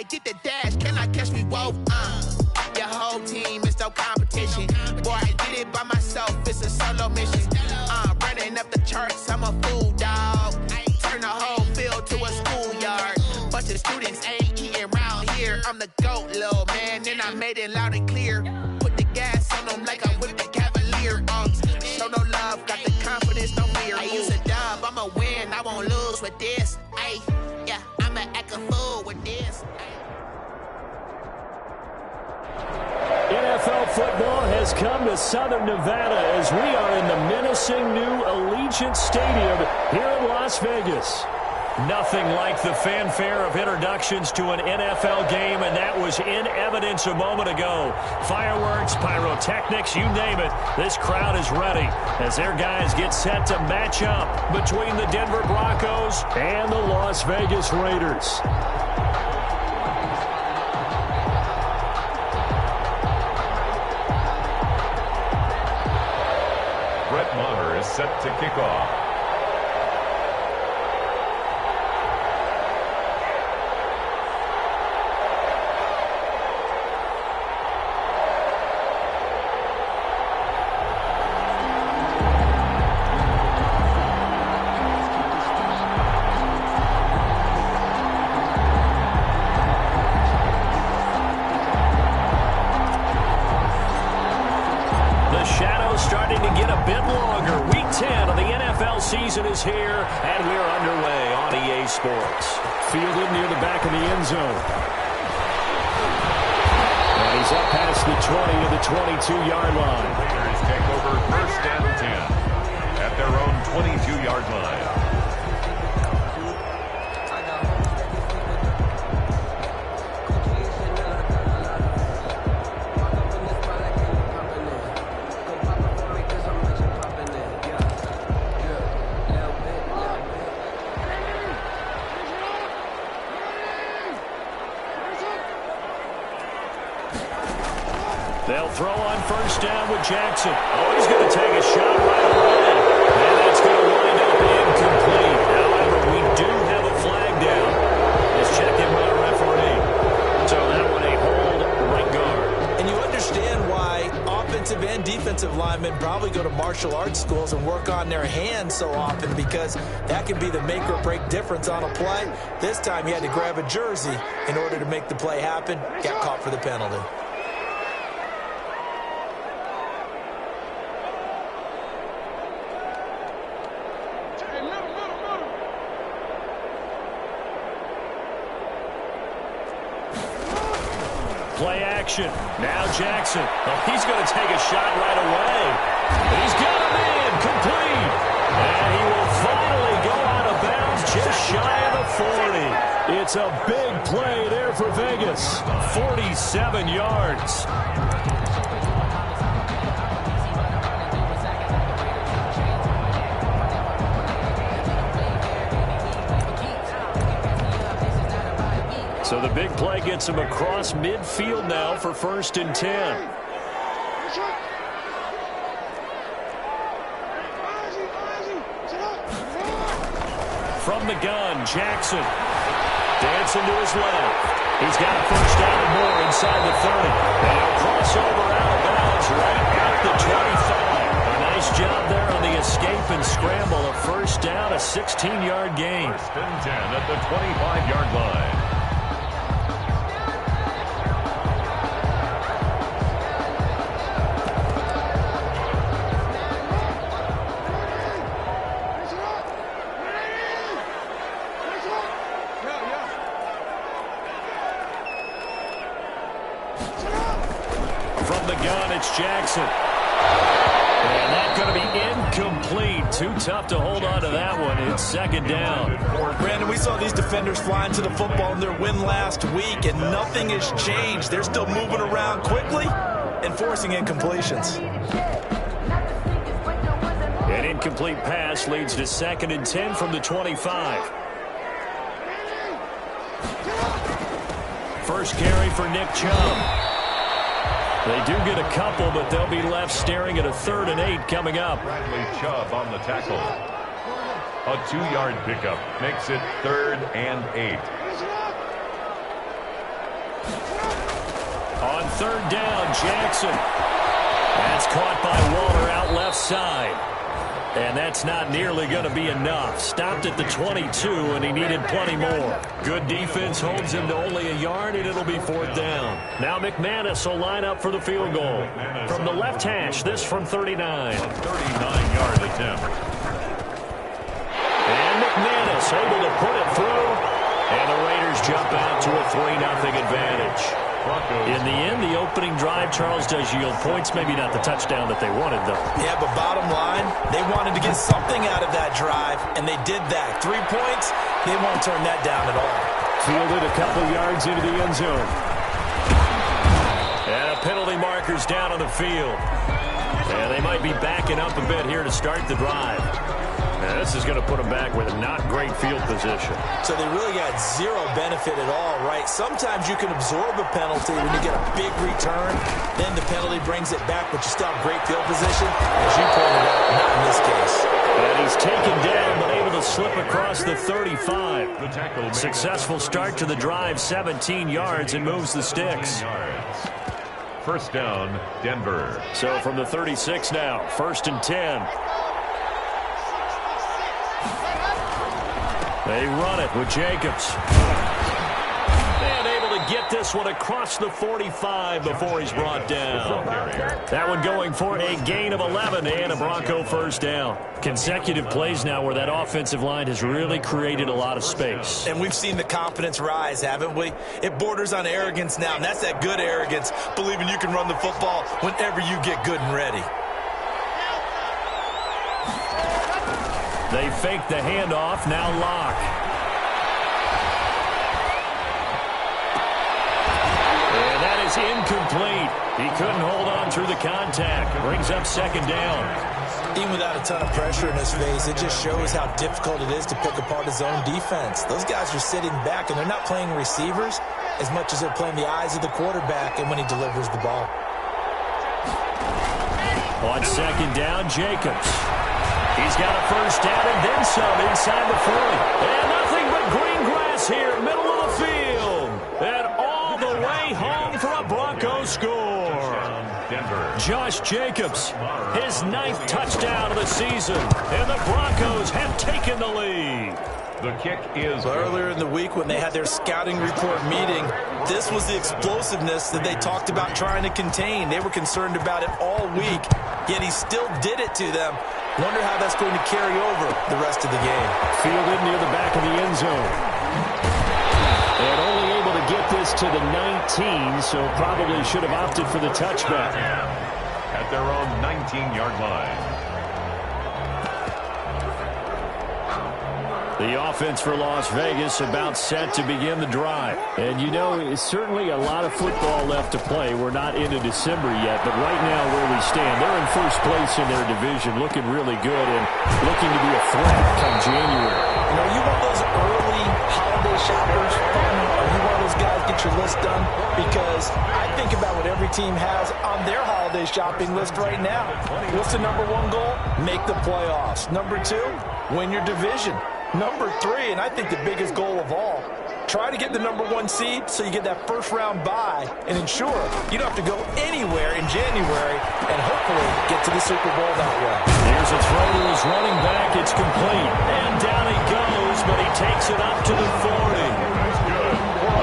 get the dash, can I catch me? Whoa, your whole team is no competition. Boy, I did it by myself, it's a solo mission. Running up the charts, I'm a fool, dog. Turn the whole field to a schoolyard. Bunch of students ain't eating round here. I'm the GOAT, little man, and I made it loud and clear. Put the gas on them like I whipped the Cavalier. Show no love, got the confidence, no fear. I use a dub, I'ma win, I won't lose with this. Ay, yeah, I'ma act a fool with this. NFL football has come to Southern Nevada as we are in the menacing new Allegiant Stadium here in Las Vegas. Nothing like the fanfare of introductions to an NFL game, and that was in evidence a moment ago. Fireworks, pyrotechnics, you name it. This crowd is ready as their guys get set to match up between the Denver Broncos and the Las Vegas Raiders. Brett Maher is set to kick off. Starting to get a bit longer. Week 10 of the NFL season is here, and we're underway on EA Sports. Fielded near the back of the end zone. And he's up past the 20 to the 22-yard line. Raiders take over 1st and 10 at their own 22-yard line. They'll throw on 1st down with Jackson. Oh, he's going to take a shot right away. And that's going to wind up incomplete. However, we do have a flag down. It's checked in by a referee. So that one a hold right guard. And you understand why offensive and defensive linemen probably go to martial arts schools and work on their hands so often, because that can be the make or break difference on a play. This time he had to grab a jersey in order to make the play happen. Got caught for the penalty. Play action. Now Jackson. Oh, he's going to take a shot right away. He's got him in. Complete. And he will finally go out of bounds just shy of the 40. It's a big play there for Vegas. 47 yards. So the big play gets him across midfield now for 1st and 10. From the gun, Jackson. Dancing to his left. He's got a 1st down and more inside the 30. And he'll cross over out of bounds right at the 25. A nice job there on the escape and scramble. A 1st down, a 16-yard gain. 1st and 10 at the 25-yard line. From the gun, it's Jackson. And that's going to be incomplete. Too tough to hold on to that one. It's 2nd down. Brandon, we saw these defenders flying to the football in their win last week, and nothing has changed. They're still moving around quickly and forcing incompletions. An incomplete pass leads to 2nd and 10 from the 25. First carry for Nick Chubb. They do get a couple, but they'll be left staring at a 3rd and 8 coming up. Bradley Chubb on the tackle. A 2-yard pickup makes it 3rd and 8. third down. Jackson. That's caught by Waller out left side. And that's not nearly going to be enough. Stopped at the 22, and he needed plenty more. Good defense holds him to only a yard, and it'll be fourth down. Now McManus will line up for the field goal. From the left hash, this from 39. 39-yard attempt. And McManus able to put it through. And the Raiders jump out to a 3-0 advantage. In the end, the opening drive, Charles, does yield points. Maybe not the touchdown that they wanted, though. Yeah, but bottom line, they wanted to get something out of that drive, and they did that. 3 points, they won't turn that down at all. Fielded a couple yards into the end zone. And a penalty marker's down on the field. And they might be backing up a bit here to start the drive. Now, this is going to put them back with a not great field position. So they really got zero benefit at all, right? Sometimes you can absorb a penalty when you get a big return. Then the penalty brings it back, but you still have great field position. As you pointed out, not in this case. And he's taken down, but able to slip across the 35. Successful start to the drive, 17 yards, and moves the sticks. First down, Denver. So from the 36 now, 1st and 10. They run it with Jacobs. And able to get this one across the 45 before he's brought down. That one going for a gain of 11 and a Bronco first down. Consecutive plays now where that offensive line has really created a lot of space. And we've seen the confidence rise, haven't we? It borders on arrogance now, and that's that good arrogance, believing you can run the football whenever you get good and ready. They fake the handoff, now Locke. And that is incomplete. He couldn't hold on through the contact. Brings up second down. Even without a ton of pressure in his face, it just shows how difficult it is to pick apart his own defense. Those guys are sitting back, and they're not playing receivers as much as they're playing the eyes of the quarterback and when he delivers the ball. On second down, Jacobs. He's got a first down and then some inside the 40. And nothing but green grass here, middle of the field. And all the way home for a Bronco score. Josh Jacobs, his 9th touchdown of the season. And the Broncos have taken the lead. The kick is earlier in the week when they had their scouting report meeting. This was the explosiveness that they talked about trying to contain. They were concerned about it all week, yet he still did it to them. Wonder how that's going to carry over the rest of the game. Fielded near the back of the end zone. And only able to get this to the 19, so probably should have opted for the touchback. At their own 19-yard line. The offense for Las Vegas about set to begin the drive. And, you know, it's certainly a lot of football left to play. We're not into December yet, but right now where we stand, they're in first place in their division, looking really good and looking to be a threat come January. You know, you want those early holiday shoppers fun? Are you one of those guys get your list done? Because I think about what every team has on their holiday shopping list right now. What's the number 1 goal? Make the playoffs. Number 2, win your division. Number 3, and I think the biggest goal of all, try to get the number 1 seed so you get that first-round bye and ensure you don't have to go anywhere in January and hopefully get to the Super Bowl that way. Here's a throw to his running back. It's complete. And down he goes, but he takes it up to the 40.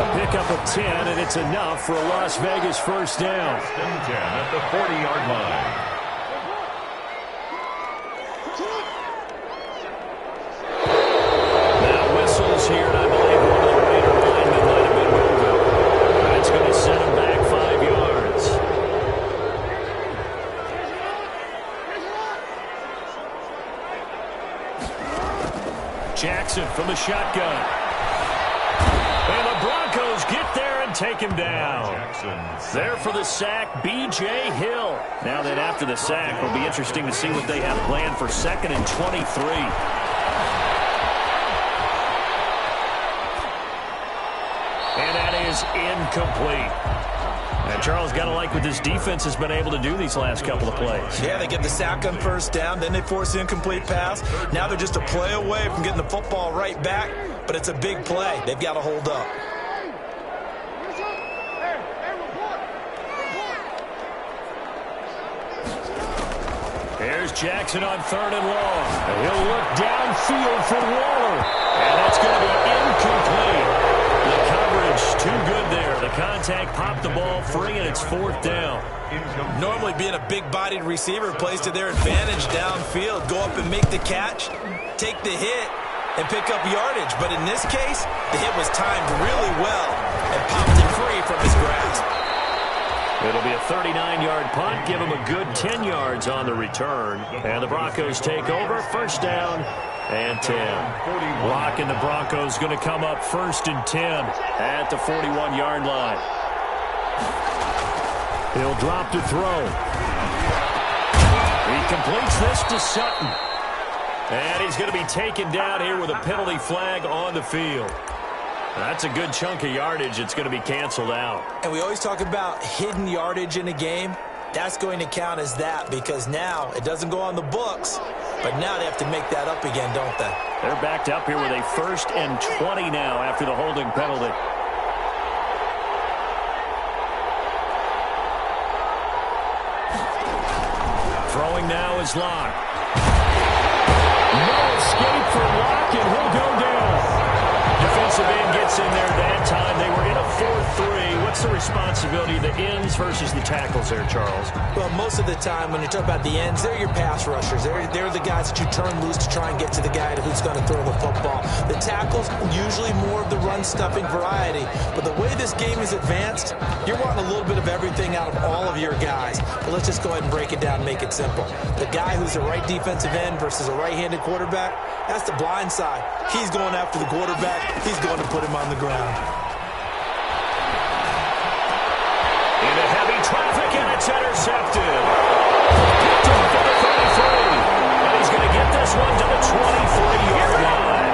A pickup of 10, and it's enough for a Las Vegas first down. 10 at the 40-yard line. Here, and I believe one of the Raider linemen might have been moving. That's going to set him back 5 yards. Jackson from the shotgun. And the Broncos get there and take him down. There for the sack, B.J. Hill. Now then, after the sack, it'll be interesting to see what they have planned for 2nd and 23. Is incomplete. And Charles, got to like what this defense has been able to do these last couple of plays. Yeah, they get the sack on first down, then they force the incomplete pass. Now they're just a play away from getting the football right back, but it's a big play. They've got to hold up. There's Jackson on 3rd and long. He'll look downfield for Waller. And that's going to be incomplete. The coverage too good there. The contact popped the ball free, and it's 4th down. Normally being a big-bodied receiver plays to their advantage downfield. Go up and make the catch, take the hit, and pick up yardage. But in this case, the hit was timed really well and popped it free from his grasp. It'll be a 39-yard punt. Give him a good 10 yards on the return. And the Broncos take over. 1st down and 10. Rock and the Broncos going to come up 1st and 10 at the 41-yard line. He'll drop to throw. He completes this to Sutton. And he's going to be taken down here with a penalty flag on the field. That's a good chunk of yardage. It's going to be canceled out. And we always talk about hidden yardage in a game. That's going to count as that because now it doesn't go on the books, but now they have to make that up again, don't they? They're backed up here with a 1st and 20 now after the holding penalty. Throwing now is Locke. No escape for Locke, and he'll go down. Defensive end gets in there that time. They were in a 4-3. What's the responsibility of the ends versus the tackles there, Charles? Well, most of the time when you talk about the ends, they're your pass rushers. They're the guys that you turn loose to try and get to the guy who's going to throw the football. The tackles, usually more of the run-stuffing variety. But the way this game is advanced, you're wanting a little bit of everything out of all of your guys. But let's just go ahead and break it down and make it simple. The guy who's the right defensive end versus a right-handed quarterback, that's the blind side. He's going after the quarterback. He's going to put him on the ground. Into heavy traffic, and it's intercepted. Picked him for the 33. And he's going to get this one to the 23-yard line.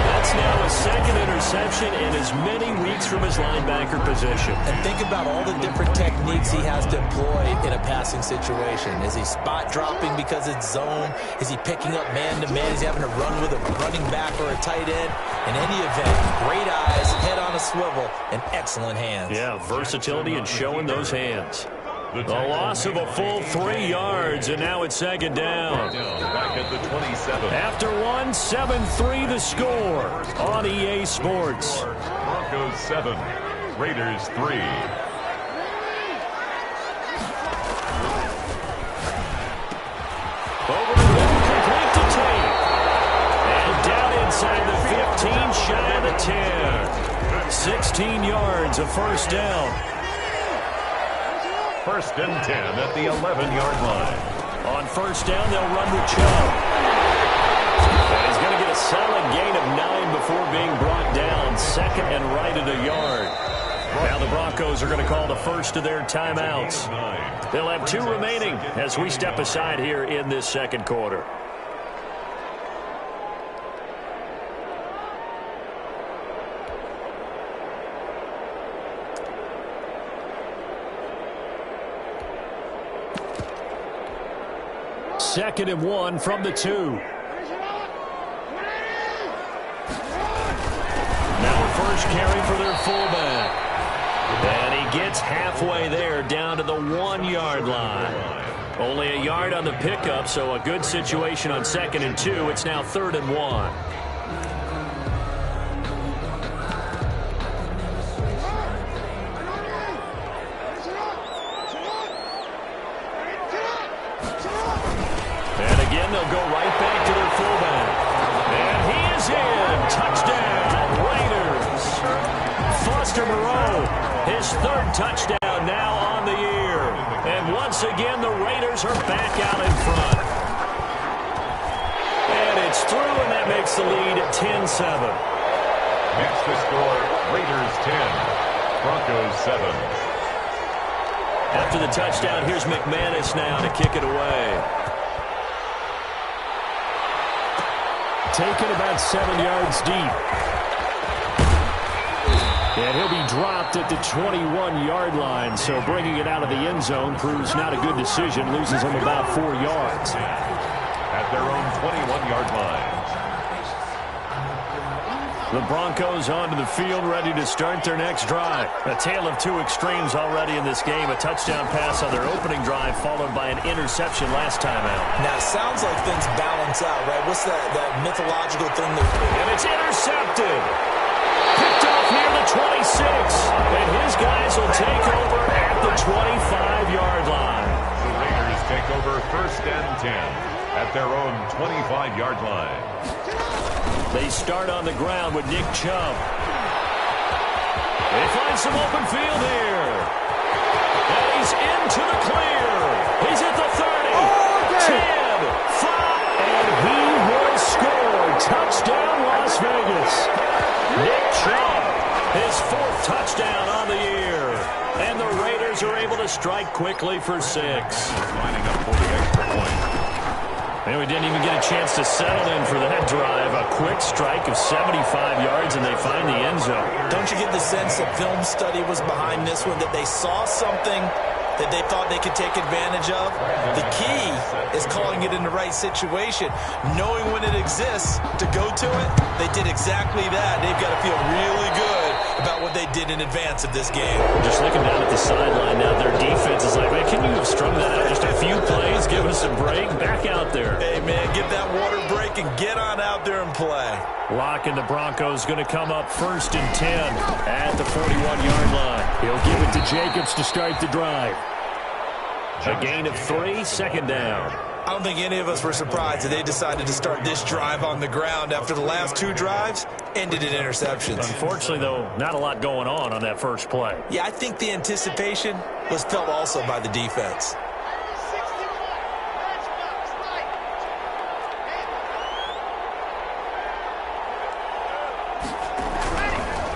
That's now his 2nd interception in as many weeks from his linebacker position. And think about all the different techniques he has to employ in a passing situation. Is he spot dropping because it's zone? Is he picking up man-to-man? Is he having to run with a running back or a tight end? In any event, great eyes, head on a swivel, and excellent hands. Yeah, versatility and showing those hands. The loss of a full 3 yards, and now it's 2nd down. Back at the 27. After 1, 7-3 the score on EA Sports. Broncos 7, Raiders 3. Over the middle, complete to Tate. And down inside the 15, shy of the 10. 16 yards, a 1st down. 1st and 10 at the 11-yard line. On 1st down, they'll run with Chubb. And he's going to get a solid gain of 9 before being brought down. 2nd and right at a yard. Now the Broncos are going to call the first of their timeouts. They'll have 2 remaining as we step aside here in this 2nd quarter. Second and 1 from the 2. Now a first carry for their fullback. And he gets halfway there down to the 1-yard line. Only a yard on the pickup, so a good situation on 2nd and 2. It's now 3rd and 1. They'll go right back to their fullback. And he is in. Touchdown, Raiders. Foster Moreau, his 3rd touchdown now on the year. And once again, the Raiders are back out in front. And it's through, and that makes the lead 10-7. Next to score, Raiders 10, Broncos 7. After the touchdown, here's McManus now to kick it away. Taken about 7 yards deep. And he'll be dropped at the 21-yard line, so bringing it out of the end zone proves not a good decision. Loses him about 4 yards. At their own 21-yard line. The Broncos onto the field, ready to start their next drive. A tale of two extremes already in this game. A touchdown pass on their opening drive, followed by an interception last time out. Now, it sounds like things balance out, right? What's that mythological thing? And it's intercepted. Picked off near the 26. And his guys will take over at the 25-yard line. The Raiders take over 1st and 10 at their own 25-yard line. They start on the ground with Nick Chubb. They find some open field here. And he's into the clear. He's at the 30, 10, 5, and he will score. Touchdown, Las Vegas. Nick Chubb, his 4th touchdown on the year. And the Raiders are able to strike quickly for 6. Lining up for the extra point. And we didn't even get a chance to settle in for that drive. A quick strike of 75 yards, and they find the end zone. Don't you get the sense that film study was behind this one, that they saw something that they thought they could take advantage of? The key is calling it in the right situation, knowing when it exists to go to it. They did exactly that. They've got to feel really good about what they did in advance of this game. Just looking down at the sideline now, their defense is like, man, can you have strung that out just a few plays? Give us a break. Back out there. Hey, man, get that water break and get on out there and play. Lock and the Broncos going to come up 1st and 10 at the 41-yard line. He'll give it to Jacobs to start the drive. A gain of 3, 2nd down. I don't think any of us were surprised that they decided to start this drive on the ground after the last 2 drives ended in interceptions. Unfortunately, though, not a lot going on that first play. Yeah, I think the anticipation was felt also by the defense.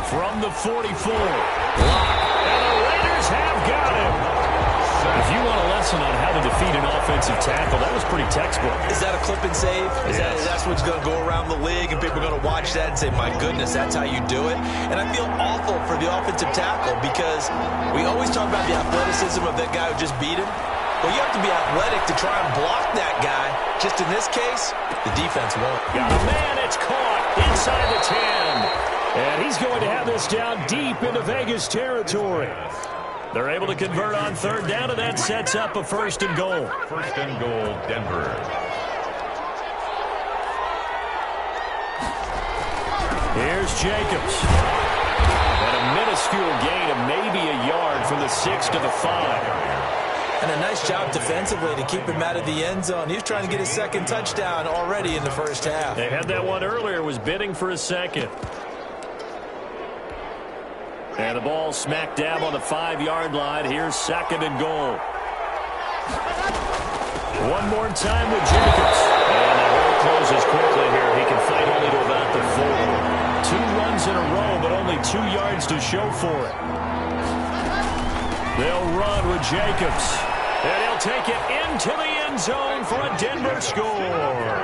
From the 44. And the Raiders have got him. If you want a lesson on how to defeat an offensive tackle, that was pretty textbook. Is that a clip and save? That's what's going to go around the league, and people are going to watch that and say, my goodness, that's how you do it? And I feel awful for the offensive tackle because we always talk about the athleticism of that guy who just beat him. Well, you have to be athletic to try and block that guy. Just in this case, the defense won't. Got a man, it's caught inside the 10. And he's going to have this down deep into Vegas territory. They're able to convert on 3rd down, and that sets up a 1st and goal. 1st and goal, Denver. Here's Jacobs. And a minuscule gain of maybe a yard from the 6 to the 5. And a nice job defensively to keep him out of the end zone. He was trying to get his 2nd touchdown already in the first half. They had that one earlier, was bidding for a 2nd. And the ball smack dab on the 5-yard line. Here's 2nd and goal. One more time with Jacobs. And the hole closes quickly here. He can fight only to about the 4. 2 runs in a row, but only 2 yards to show for it. They'll run with Jacobs. And he'll take it into the end zone for a Denver score.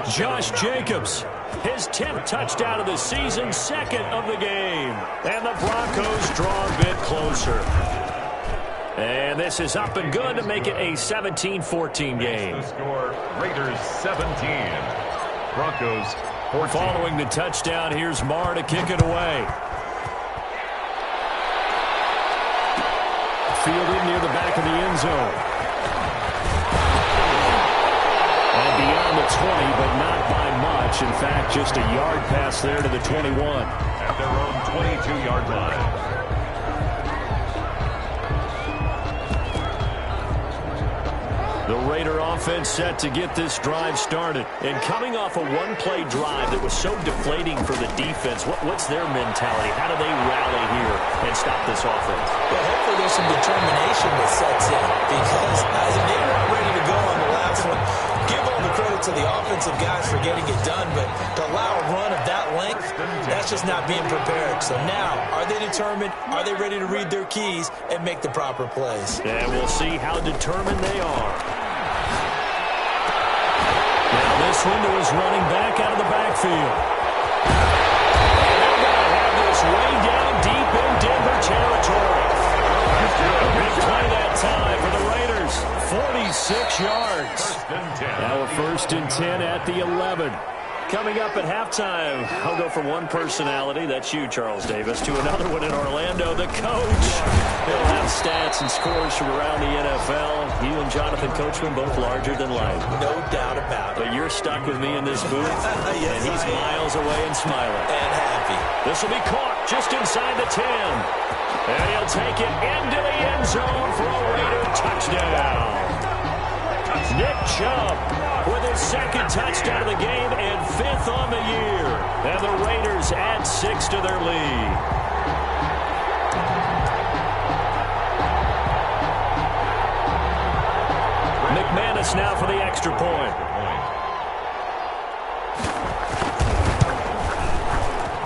Josh Jacobs, his 10th touchdown of the season, 2nd of the game. And the Broncos draw a bit closer. And this is up and good to make it a 17-14 game. The score, Raiders 17, Broncos 14. Following the touchdown, here's Marr to kick it away. Fielded near the back of the end zone. And beyond the 20, but not by much. In fact, just a yard pass there to the 21. At their own 22-yard line. The Raider offense set to get this drive started. And coming off a one-play drive that was so deflating for the defense, what's their mentality? How do they rally here and stop this offense? Well, hopefully there's some determination that sets in because as they were not ready to go on the last one, give all the credit to the offensive guys for getting it done, but to allow a run of that length, that's just not being prepared. So now, are they determined? Are they ready to read their keys and make the proper plays? And we'll see how determined they are. Now this window is running back out of the backfield. And they're going to have this way down deep in Denver territory. A big play that time for the Raiders. 46 yards. First and 10. Now a 1st and 10 at the 11. Coming up at halftime, I'll go from one personality, that's you, Charles Davis, to another one in Orlando, the coach. He'll have stats and scores from around the NFL. You and Jonathan Coachman both larger than life. No doubt about it. But you're stuck with me in this booth, Yes, and he's miles away and smiling. And happy. This will be caught just inside the 10. And he'll take it into the end zone for a Raider touchdown. Nick Chubb with his second touchdown of the game and 5th on the year. And the Raiders add 6 to their lead. McManus now for the extra point.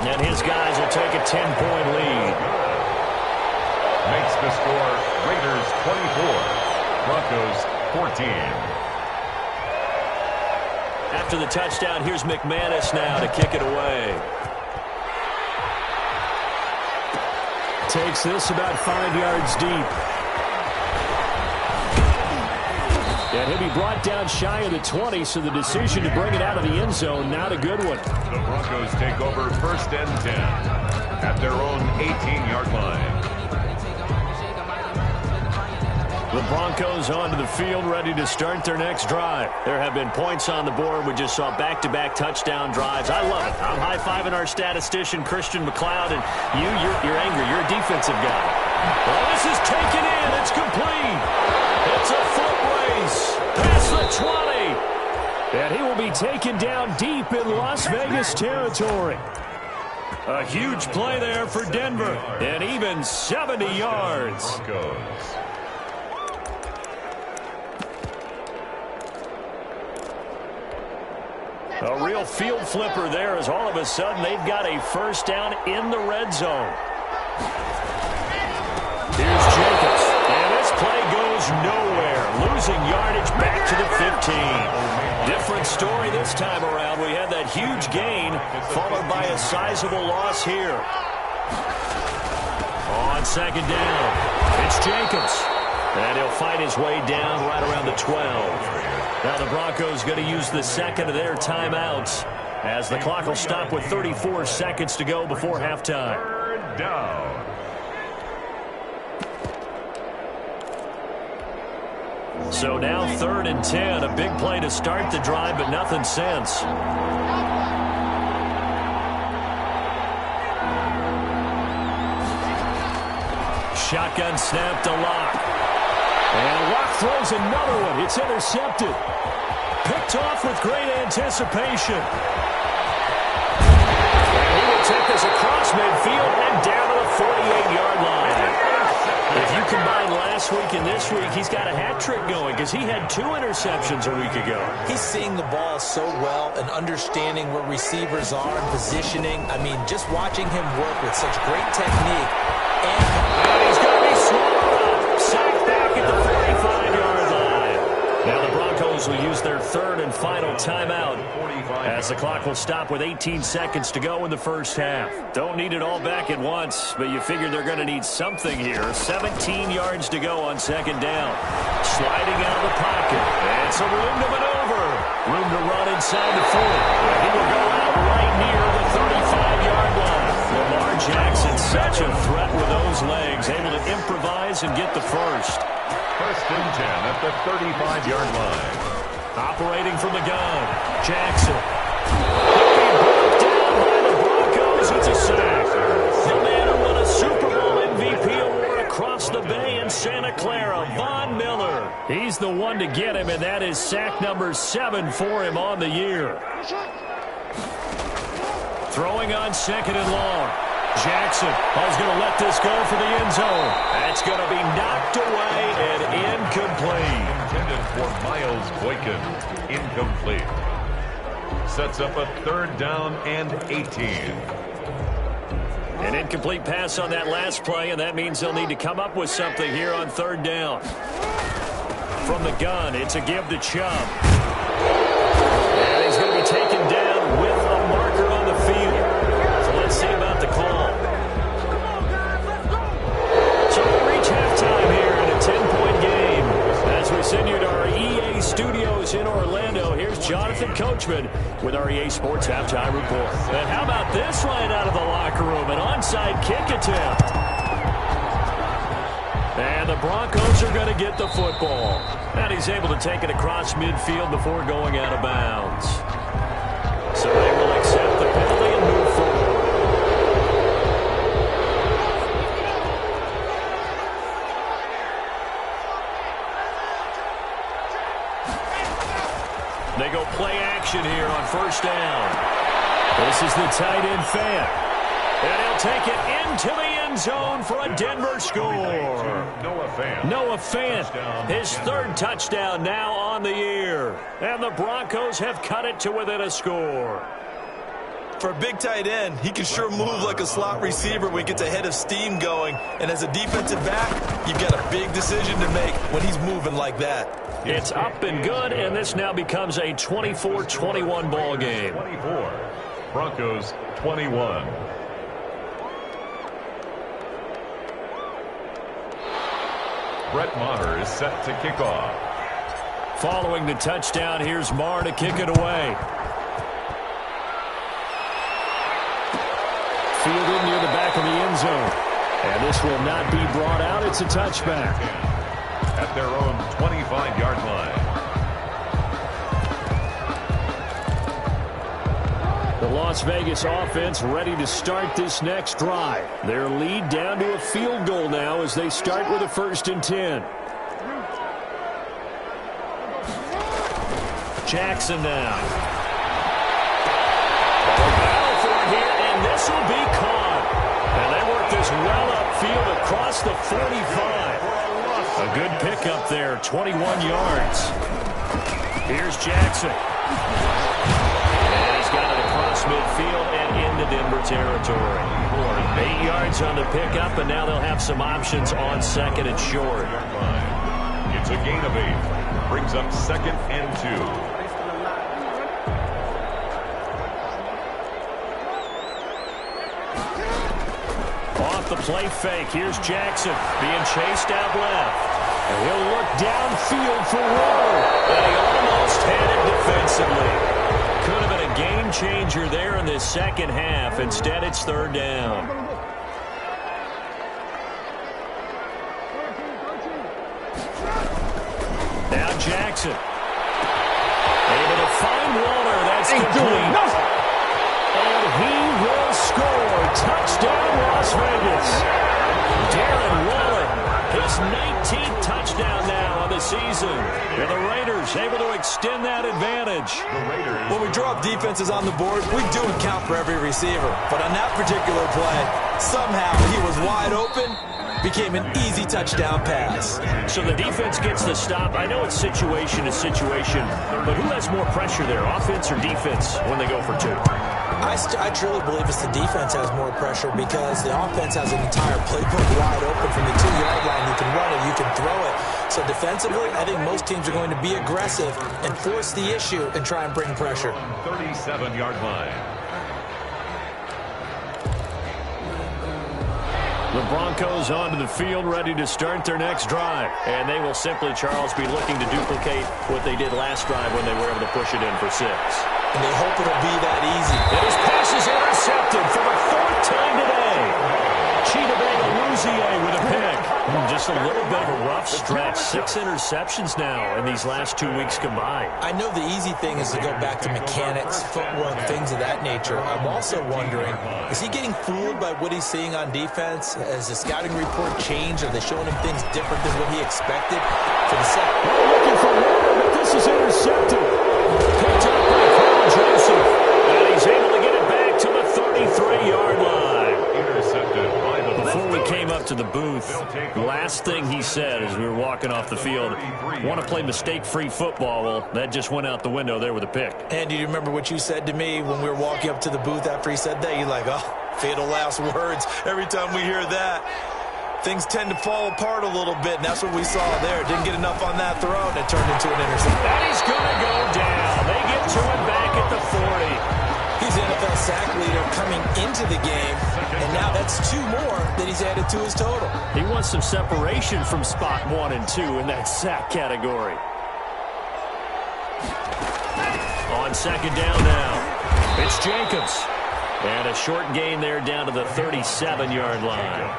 And his guys will take a 10-point lead. Makes the score Raiders 24, Broncos 14. After the touchdown, here's McManus now to kick it away. Takes this about 5 yards deep. And he'll be brought down shy of the 20, so the decision to bring it out of the end zone, not a good one. The Broncos take over 1st and 10 at their own 18-yard line. The Broncos onto the field, ready to start their next drive. There have been points on the board. We just saw back-to-back touchdown drives. I love it. I'm high-fiving our statistician, Christian McLeod, and you're angry. You're a defensive guy. Well, this is taken in. It's complete. It's a foot race past the 20. And he will be taken down deep in Las Vegas territory. A huge play there for Denver, and even 70 yards. Broncos. A real field flipper there as all of a sudden they've got a first down in the red zone. Here's Jacobs. And this play goes nowhere. Losing yardage back to the 15. Different story this time around. We had that huge gain followed by a sizable loss here. On second down, it's Jacobs. And he'll fight his way down right around the 12. Now the Broncos going to use the second of their timeouts as the clock will stop with 34 seconds to go before halftime. 3rd down. So now 3rd and 10. A big play to start the drive, but nothing since. Shotgun snap to Locke. And Locke throws another one. It's intercepted. Picked off with great anticipation. And he will take this across midfield and down to the 48-yard line. If you combine last week and this week, he's got a hat trick going because he had 2 interceptions a week ago. He's seeing the ball so well and understanding where receivers are and positioning. I mean, just watching him work with such great technique. And he's going to be swallowed up. Sacked back at the 45-yard line. Now the Broncos will use their 3rd and final timeout as the clock will stop with 18 seconds to go in the first half. Don't need it all back at once, but you figure they're going to need something here. 17 yards to go on second down. Sliding out of the pocket. And some room to maneuver. Room to run inside the 40. He will go out right near the 35-yard line. Lamar Jackson, such a threat with those legs, able to improvise and get the first. 1st and 10 at the 35-yard line. Operating from the gun, Jackson. Being brought down by the Broncos. It's a sack. The man who won a Super Bowl MVP award across the bay in Santa Clara, Von Miller. He's the one to get him, and that is sack number 7 for him on the year. Throwing on 2nd and long. Jackson is going to let this go for the end zone. That's going to be knocked away and incomplete. Intended for Miles Boykin. Incomplete. Sets up a 3rd down and 18. An incomplete pass on that last play, and that means they'll need to come up with something here on 3rd down. From the gun, it's a give to Chubb. And he's going to be taken down with a marker on the field. So let's see about the call. So we'll reach halftime here in a 10-point game. As we send you to our EA studios in Orlando, here's Jonathan Coachman with our EA Sports Halftime Report. And how about this right out of the locker room? An onside kick attempt. And the Broncos are going to get the football. And he's able to take it across midfield before going out of bounds. So they will accept the penalty and move forward. They go play action here on first down. This is the tight end fan. And he'll take it into the end zone for a Denver score. Noah Fant, his third touchdown now on the year. And the Broncos have cut it to within a score. For a big tight end, he can sure move like a slot receiver when he gets a head of steam going. And as a defensive back, you've got a big decision to make when he's moving like that. It's up and good, and this now becomes a 24-21 ball game. 24, Broncos 21. Brett Maher is set to kick off. Following the touchdown, here's Maher to kick it away. Fielded near the back of the end zone. And this will not be brought out. It's a touchback. At their own 25-yard line. The Las Vegas offense ready to start this next drive. Their lead down to a field goal now as they start with a 1st and 10. Jackson now. Battle for it here, and this will be caught. And they work this well upfield across the 45. A good pickup there, 21 yards. Here's Jackson. And he's got it across midfield and into Denver territory. 8 yards on the pickup, and now they'll have some options on 2nd and short. It's a gain of 8. Brings up 2nd and 2. The play fake. Here's Jackson being chased out left. And he'll look downfield for Rowe. And he almost had it defensively. Could have been a game changer there in this second half. Instead, it's 3rd down. Now Jackson. Able to find Waller. That's complete. And he will score. Touchdown, Las Vegas. Darren Waller, his 19th touchdown now of the season. And the Raiders able to extend that advantage. When we draw up defenses on the board, we do account for every receiver. But on that particular play, somehow he was wide open, became an easy touchdown pass. So the defense gets the stop. I know it's situation to situation, but who has more pressure there, offense or defense, when they go for 2? I truly believe it's the defense has more pressure because the offense has an entire playbook wide open from the 2-yard line. You can run it, you can throw it. So defensively, I think most teams are going to be aggressive and force the issue and try and bring pressure. 37-yard line. The Broncos onto the field ready to start their next drive. And they will simply, Charles, be looking to duplicate what they did last drive when they were able to push it in for 6. And they hope it'll be that easy. And his pass is intercepted for the 4th time today. Chidobe with a pick. Just a little bit of a rough stretch. 6 interceptions now in these last 2 weeks combined. I know the easy thing is to go back to mechanics, footwork, things of that nature. I'm also wondering, is he getting fooled by what he's seeing on defense? Has the scouting report changed? Are they showing him things different than what he expected? For the second, looking for Warner, but this is intercepted. Picked up by Carl Joseph. And he's able to get it back to the 33-yard line. Intercepted by the Before we came up to the booth, the last thing he said as we were walking off the field, want to play mistake-free football. Well, that just went out the window there with a pick. Andy, do you remember what you said to me when we were walking up to the booth after he said that? You're like, oh, fatal last words. Every time we hear that, things tend to fall apart a little bit, and that's what we saw there. Didn't get enough on that throw, and it turned into an interception. And he's going to go down. They get to it back at the 40. He's the NFL sack leader coming into the game, and now that's 2 more that he's added to his total. He wants some separation from spot 1 and 2 in that sack category. on second down now. It's Jacobs. And a short gain there down to the 37-yard line.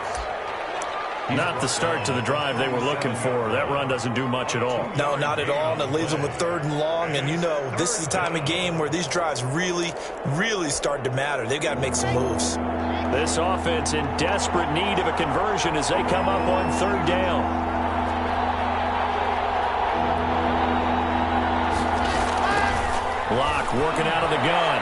Not the start to the drive they were looking for. That run doesn't do much at all. No, not at all, and it leaves them with 3rd and long. And, you know, this is the time of game where these drives really, really start to matter. They've got to make some moves. This offense in desperate need of a conversion as they come up on 3rd down. Block working out of the gun.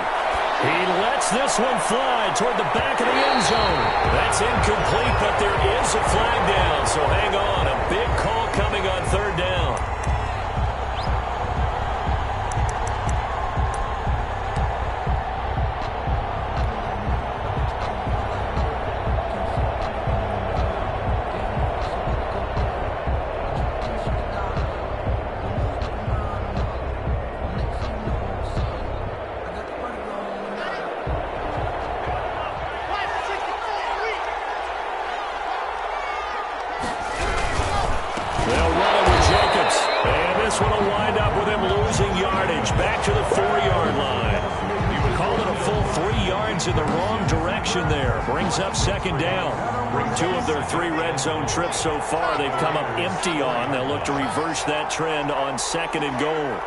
He lets this one fly toward the back of the end zone. That's incomplete, but there is a flag down, so hang on. A big call coming on 3rd down. Back to the 4-yard line. You would call it a full 3 yards in the wrong direction there. Brings up second down. 2 of their 3 red zone trips so far they've come up empty on. They'll look to reverse that trend on 2nd and goal.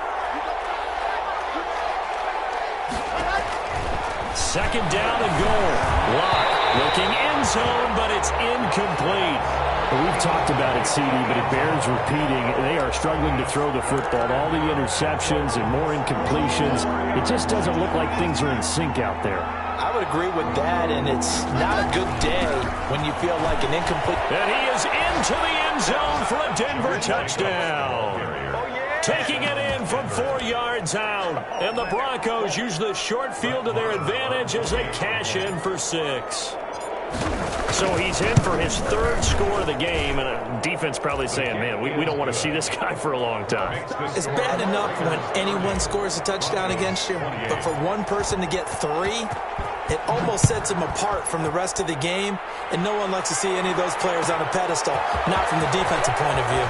2nd down and goal. Lock looking end zone, but it's incomplete. We've talked about it, CD, but it bears repeating. They are struggling to throw the football. All the interceptions and more incompletions. It just doesn't look like things are in sync out there. I would agree with that, and it's not a good day when you feel like an incomplete. And he is into the end zone for a Denver touchdown. Taking it in from 4 yards out. And the Broncos use the short field to their advantage as they cash in for 6. So he's in for his 3rd score of the game, and a defense probably saying, man, we don't want to see this guy for a long time. It's bad enough when anyone scores a touchdown against you, but for one person to get 3, it almost sets him apart from the rest of the game, and no one likes to see any of those players on a pedestal, not from the defensive point of view.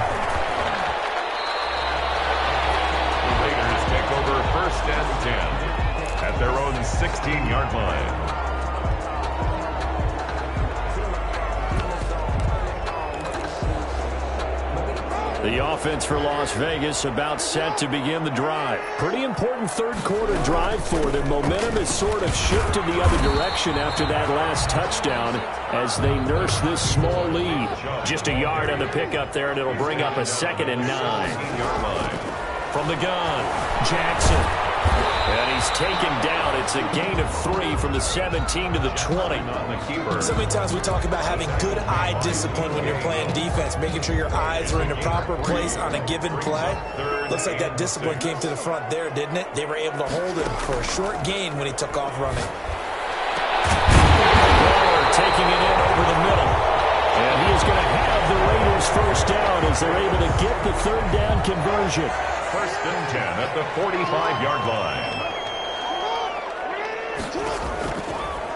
The Raiders take over 1st and 10 at their own 16-yard line. The offense for Las Vegas about set to begin the drive. Pretty important 3rd quarter drive for them. Momentum has sort of shifted the other direction after that last touchdown as they nurse this small lead. Just a yard on the pickup there, and it'll bring up a 2nd and 9. From the gun, Jackson. And he's taken down. It's a gain of 3 from the 17 to the 20. So many times we talk about having good eye discipline when you're playing defense, making sure your eyes are in the proper place on a given play. Looks like that discipline came to the front there, didn't it? They were able to hold him for a short gain when he took off running. Waller taking it in over the middle. And he is going to have the Raiders 1st down as they're able to get the 3rd down conversion. 1st and 10 at the 45-yard line.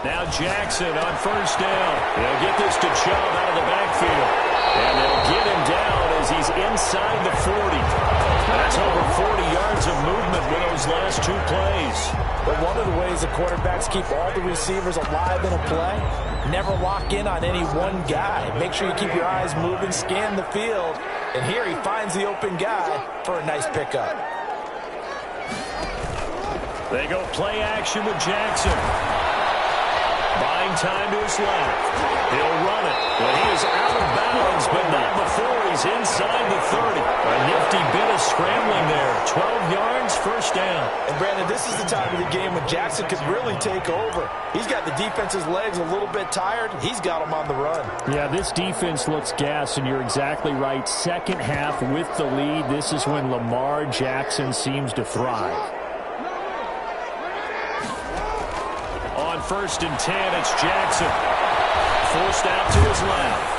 Now Jackson on 1st down. They'll get this to Chubb out of the backfield. And they'll get him down as he's inside the 40. That's over 40 yards of movement with those last 2 plays. But one of the ways the quarterbacks keep all the receivers alive in a play, never lock in on any one guy. Make sure you keep your eyes moving, scan the field. And here he finds the open guy for a nice pickup. They go play action with Jackson. Buying time to his left. He'll run it. Well, he is out of bounds, but not before he's inside the 30. A nifty bit of scrambling there. 12 yards, 1st down. And, Brandon, this is the time of the game when Jackson could really take over. He's got the defense's legs a little bit tired. He's got them on the run. Yeah, this defense looks gassed, and you're exactly right. 2nd half with the lead. This is when Lamar Jackson seems to thrive. On 1st and 10, it's Jackson. Forced out to his left.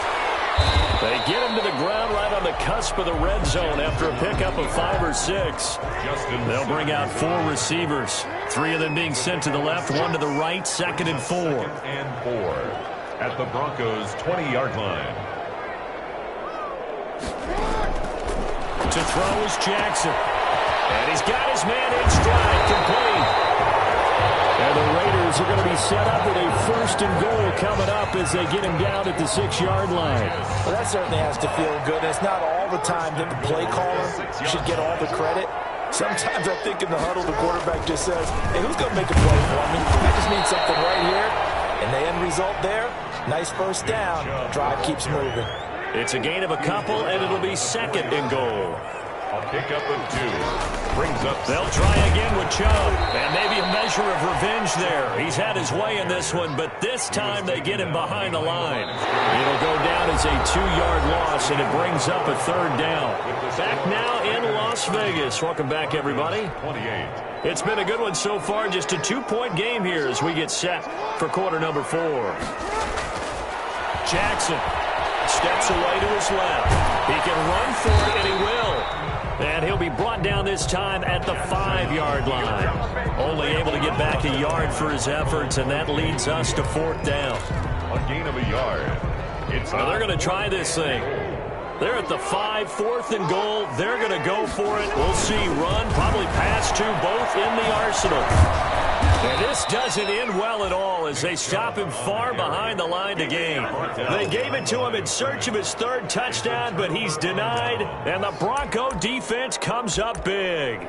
They get him to the ground right on the cusp of the red zone after a pickup of 5 or 6. They'll bring out 4 receivers. 3 of them being sent to the left, 1 to the right, 2nd and 4. 2nd and 4 at the Broncos' 20-yard line. To throw is Jackson. And he's got his man in stride, complete. And the Raiders are going to be set up with a 1st and goal coming up as they get him down at the 6-yard line. Well, that certainly has to feel good. It's not all the time that the play caller should get all the credit. Sometimes I think in the huddle, the quarterback just says, hey, who's going to make a play for me? I just need something right here. And the end result there, nice 1st down. Drive keeps moving. It's a gain of a couple, and it'll be 2nd and goal. A pickup of 2. Brings up. They'll try again with Chubb, and maybe a measure of revenge there. He's had his way in this one, but this time they get him behind the line. It'll go down as a 2-yard loss, and it brings up a 3rd down. Back now in Las Vegas. Welcome back, everybody. 28. It's been a good one so far. Just a 2-point game here as we get set for quarter number 4. Jackson steps away to his left. He can run for it, and he will. And he'll be brought down this time at the 5-yard line. Only able to get back a yard for his efforts, and that leads us to 4th down. A gain of a yard. Well, they're going to try this thing. They're at the 5, 4th and goal. They're going to go for it. We'll see. Run, probably pass to both in the arsenal. And this doesn't end well at all as they stop him far behind the line to gain. They gave it to him in search of his 3rd touchdown, but he's denied, and the Bronco defense comes up big.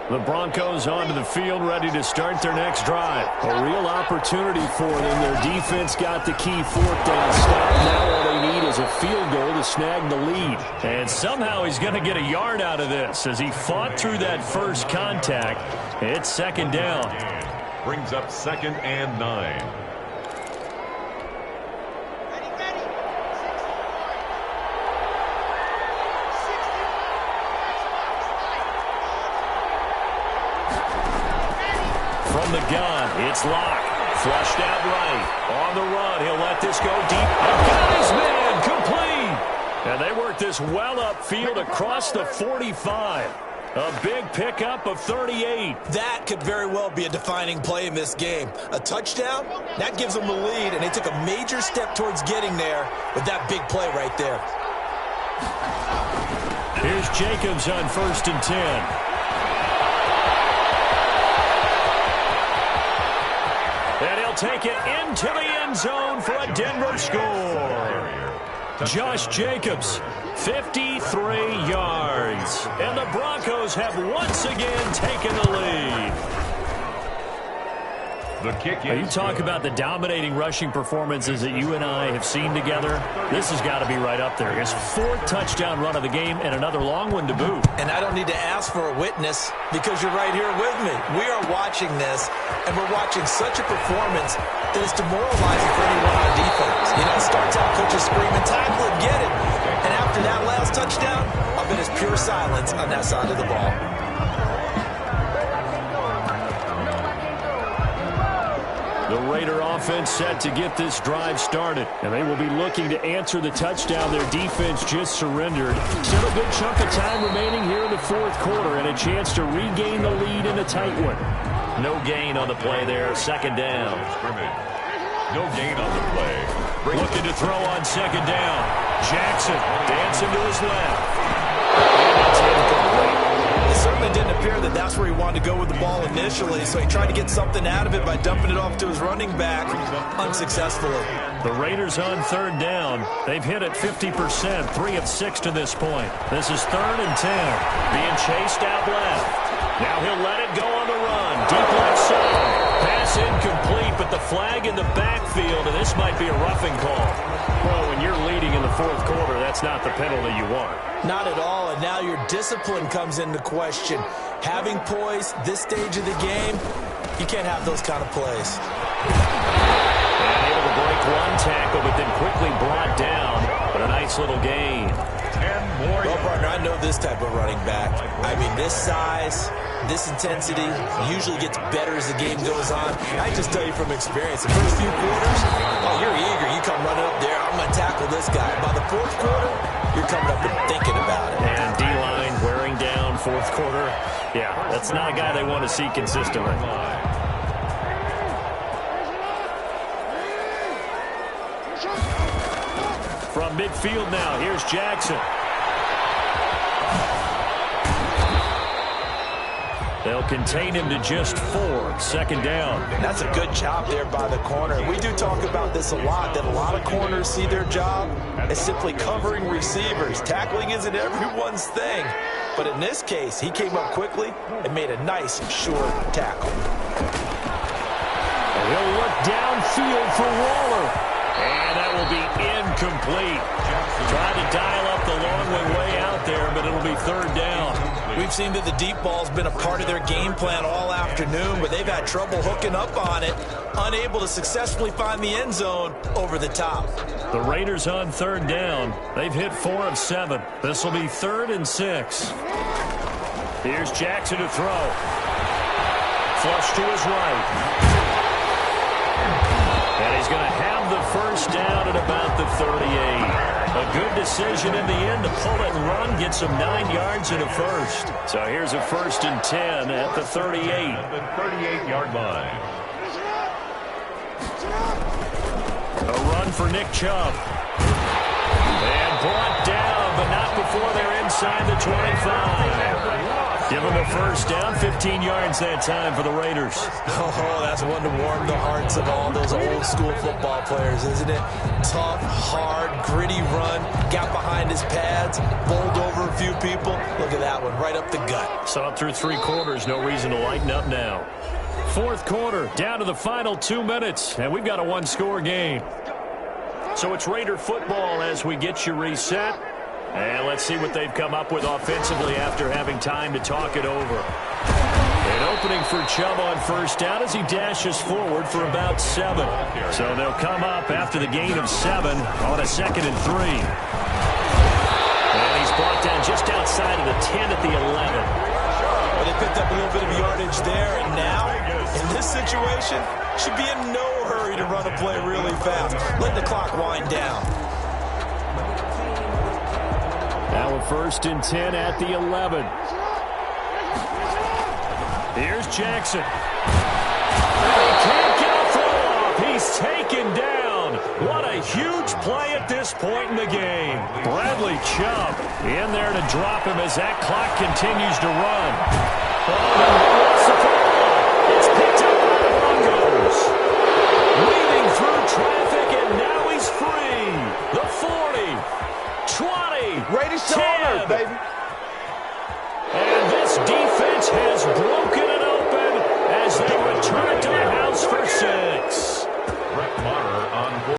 The Broncos onto the field, ready to start their next drive. A real opportunity for them. Their defense got the key 4th down stop. Now all they need is a field goal to snag the lead. And somehow he's going to get a yard out of this as he fought through that first contact. It's 2nd down. Brings up 2nd and 9. From the gun, it's Locke. Flushed out right. On the run, he'll let this go deep. Got his man, complete. And they work this well upfield across the 45. A big pickup of 38. That could very well be a defining play in this game. A touchdown, that gives them the lead, and they took a major step towards getting there with that big play right there. Here's Jacobs on 1st and 10. And he'll take it into the end zone for a Denver score. Josh Jacobs, 53 yards. And the Broncos have once again taken the lead. The kick You talk about the dominating rushing performances that you and I have seen together. This has got to be right up there. His 4th touchdown run of the game and another long one to boot. And I don't need to ask for a witness because you're right here with me. We are watching this, and we're watching such a performance that is demoralizing for anyone on defense. You know, it starts out coaches screaming, tackle it, get it. And after that last touchdown, I'll bet it's pure silence on that side of the ball. The Raider offense set to get this drive started. And they will be looking to answer the touchdown their defense just surrendered. Still a good chunk of time remaining here in the 4th quarter and a chance to regain the lead in a tight one. No gain on the play there. 2nd down. No gain on the play. Looking to throw on 2nd down. Jackson dancing to his left. And it's incomplete. It certainly didn't appear that that's where he wanted to go with the ball initially, so he tried to get something out of it by dumping it off to his running back unsuccessfully. The Raiders on 3rd down. They've hit it 50%, 3 of 6 to this point. This is 3rd and 10. Being chased out left. Now he'll let it go on the run. Deep left side. Pass incomplete, but the flag in the backfield, and this might be a roughing call. Well, when you're leading in the 4th quarter, that's not the penalty you want. Not at all, and now your discipline comes into question. Having poise this stage of the game, you can't have those kind of plays. And able to break one tackle, but then quickly brought down. But a nice little gain. 10 more. Well, partner, I know this type of running back. I mean, this size, this intensity usually gets better as the game goes on. I just tell you from experience, the first few quarters, oh, you're eager. You come running up there, I'm going to tackle this guy. By the 4th quarter, you're coming up and thinking about it. And D-line wearing down 4th quarter. Yeah, that's not a guy they want to see consistently. From midfield now, here's Jackson. They'll contain him to just 4. Second down. That's a good job there by the corner. We do talk about this a lot, that a lot of corners see their job as simply covering receivers. Tackling isn't everyone's thing. But in this case, he came up quickly and made a nice, sure tackle. He'll look downfield for Waller. And that will be incomplete. Trying to dial up the long way out there, but it'll be third down. We've seen that the deep ball's been a part of their game plan all afternoon, but they've had trouble hooking up on it, unable to successfully find the end zone over the top. The Raiders on third down. They've hit 4 of 7. This will be 3rd and 6. Here's Jackson to throw. Flush to his right. And he's going to have the first down at about the 38. A good decision in the end to pull it and run, get some 9 yards and a first. So here's a 1st and 10 at the 38. The 38-yard line. A run for Nick Chubb. And brought down, but not before they're inside the 25. Give them a first down, 15 yards that time for the Raiders. Oh, that's one to warm the hearts of all those old school football players, isn't it? Tough, hard, gritty run, got behind his pads, bowled over a few people. Look at that one, right up the gut. Saw it through 3 quarters, no reason to lighten up now. 4th quarter, down to the final 2 minutes, and we've got a 1-score game. So it's Raider football as we get you reset. And let's see what they've come up with offensively after having time to talk it over. An opening for Chubb on first down as he dashes forward for about 7. So they'll come up after the gain of 7 on a 2nd and 3. And he's brought down just outside of the 10 at the 11. Well, they picked up a little bit of yardage there, and now, in this situation, should be in no hurry to run a play really fast. Let the clock wind down. Now a 1st and 10 at the 11. Here's Jackson. He can't get a throw off. He's taken down. What a huge play at this point in the game. Bradley Chubb in there to drop him as that clock continues to run. It's picked up by the Broncos. Weaving through traffic, and now he's free. The 40. 20, Raiders to honor, baby. And this defense has broken it open as they return to the house for 6. Brett Maher on